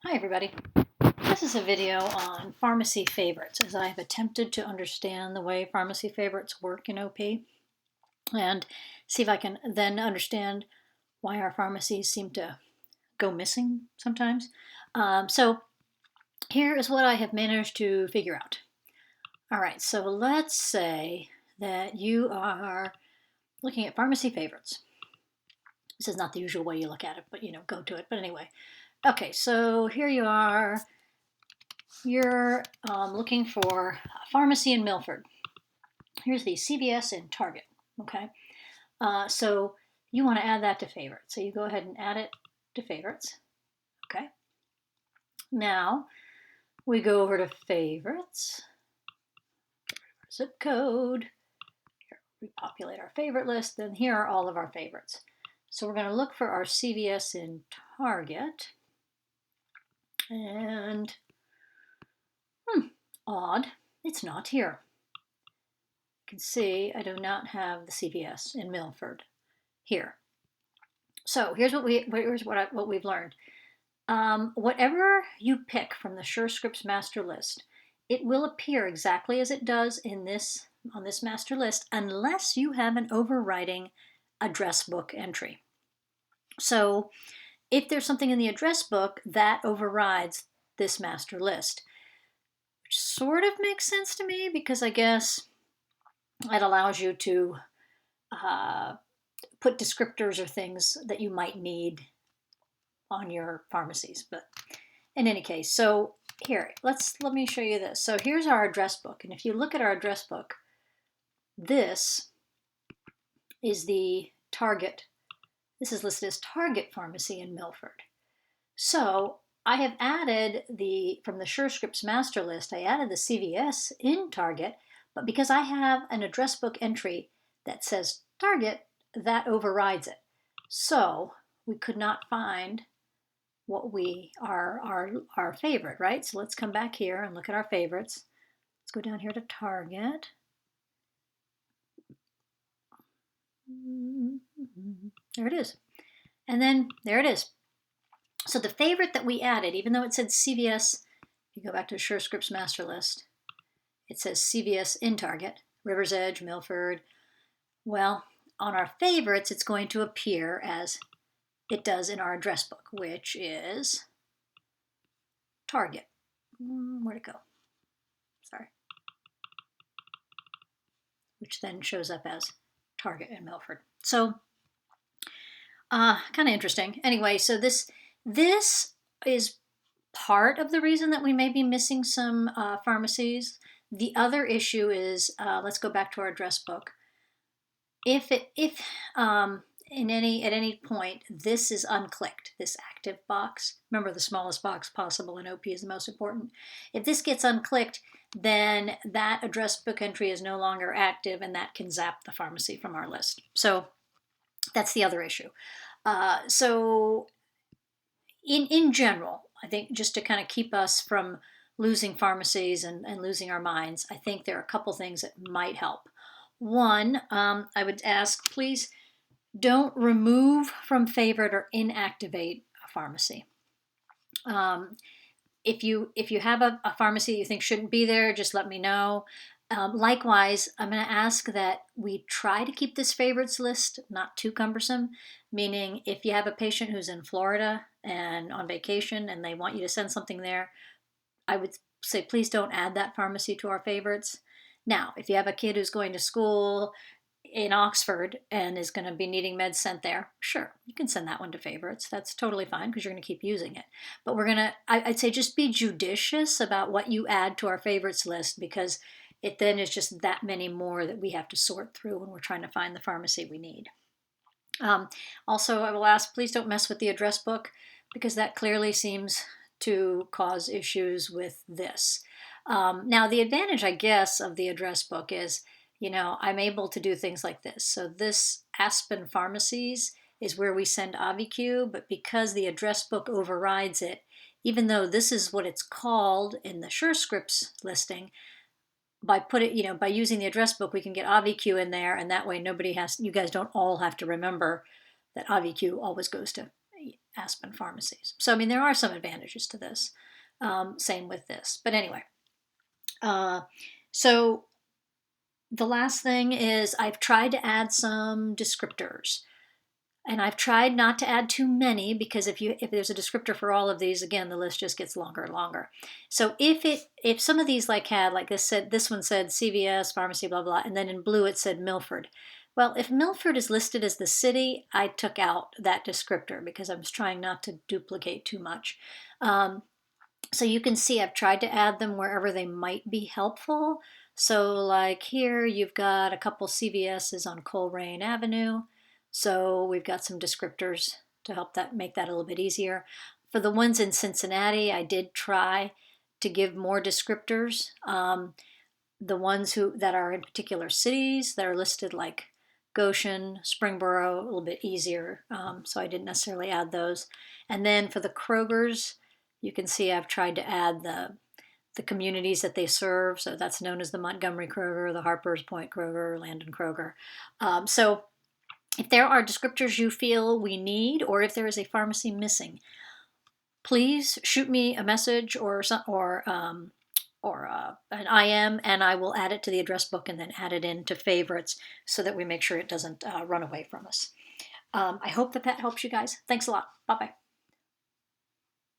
Hi everybody. This is a video on pharmacy favorites as I've attempted to understand the way pharmacy favorites work in OP and see if I can then understand why our pharmacies seem to go missing sometimes. So here is what I have managed to figure out. All right, so let's say that you are looking at pharmacy favorites. This is not the usual way you look at it, but go to it. But anyway, okay, so here you are. You're looking for a pharmacy in Milford. Here's the CVS in Target. Okay, so you want to add that to favorites. So you go ahead and add it to favorites. Okay. Now we go over to favorites. Zip code. Here, repopulate our favorite list. Then here are all of our favorites. So we're going to look for our CVS in Target. And odd, it's not here. You can see I do not have the CVS in Milford here. So here's what we've learned. Whatever you pick from the SureScripts master list, it will appear exactly as it does on this master list unless you have an overriding address book entry. So if there's something in the address book, that overrides this master list, which sort of makes sense to me because I guess it allows you to put descriptors or things that you might need on your pharmacies. But in any case, so here, let me show you this. So here's our address book. And if you look at our address book, this is the Target. This is listed as Target Pharmacy in Milford. So I have added from the SureScripts master list, I added the CVS in Target, but because I have an address book entry that says Target, that overrides it. So we could not find what our favorite, right? So let's come back here and look at our favorites. Let's go down here to Target. There it is. And then there it is. So the favorite that we added, even though it said CVS, if you go back to the SureScripts master list, it says CVS in Target, River's Edge, Milford. Well, on our favorites, it's going to appear as it does in our address book, which is Target. Where'd it go? Sorry. Which then shows up as Target in Milford. So, kind of interesting. Anyway, so this is part of the reason that we may be missing some pharmacies. The other issue is, let's go back to our address book. If at any point this is unclicked, this active box, remember the smallest box possible in OP is the most important. If this gets unclicked, then that address book entry is no longer active and that can zap the pharmacy from our list. So that's the other issue. So in general, I think just to kind of keep us from losing pharmacies and losing our minds, I think there are a couple things that might help. One, I would ask, please don't remove from favorite or inactivate a pharmacy. If you have a pharmacy you think shouldn't be there, just let me know. Likewise, I'm going to ask that we try to keep this favorites list not too cumbersome, meaning if you have a patient who's in Florida and on vacation and they want you to send something there, I would say please don't add that pharmacy to our favorites. Now, if you have a kid who's going to school in Oxford and is going to be needing meds sent there, sure, you can send that one to favorites. That's totally fine because you're going to keep using it. But I'd say just be judicious about what you add to our favorites list because it then is just that many more that we have to sort through when we're trying to find the pharmacy we need. Also, I will ask, please don't mess with the address book because that clearly seems to cause issues with this. Now, the advantage, I guess, of the address book is, I'm able to do things like this. So this Aspen Pharmacies is where we send AviQ, but because the address book overrides it, even though this is what it's called in the SureScripts listing, by using the address book, we can get AviQ in there, and that way you guys don't all have to remember that AviQ always goes to Aspen pharmacies. So, I mean, there are some advantages to this. Same with this. But anyway, so the last thing is I've tried to add some descriptors. And I've tried not to add too many because if there's a descriptor for all of these, again, the list just gets longer and longer. So if some of these like this one said CVS, pharmacy, blah, blah, and then in blue it said Milford. Well, if Milford is listed as the city, I took out that descriptor because I was trying not to duplicate too much. So you can see I've tried to add them wherever they might be helpful. So like here, you've got a couple CVS's on Coleraine Avenue. So we've got some descriptors to help make that a little bit easier. For the ones in Cincinnati, I did try to give more descriptors. The ones that are in particular cities that are listed like Goshen, Springboro, a little bit easier. So I didn't necessarily add those. And then for the Krogers, you can see I've tried to add the communities that they serve. So that's known as the Montgomery Kroger, the Harpers Point Kroger, Landon Kroger. So if there are descriptors you feel we need, or if there is a pharmacy missing, please shoot me a message or an IM, and I will add it to the address book and then add it into favorites so that we make sure it doesn't run away from us. I hope that helps you guys. Thanks a lot. Bye-bye.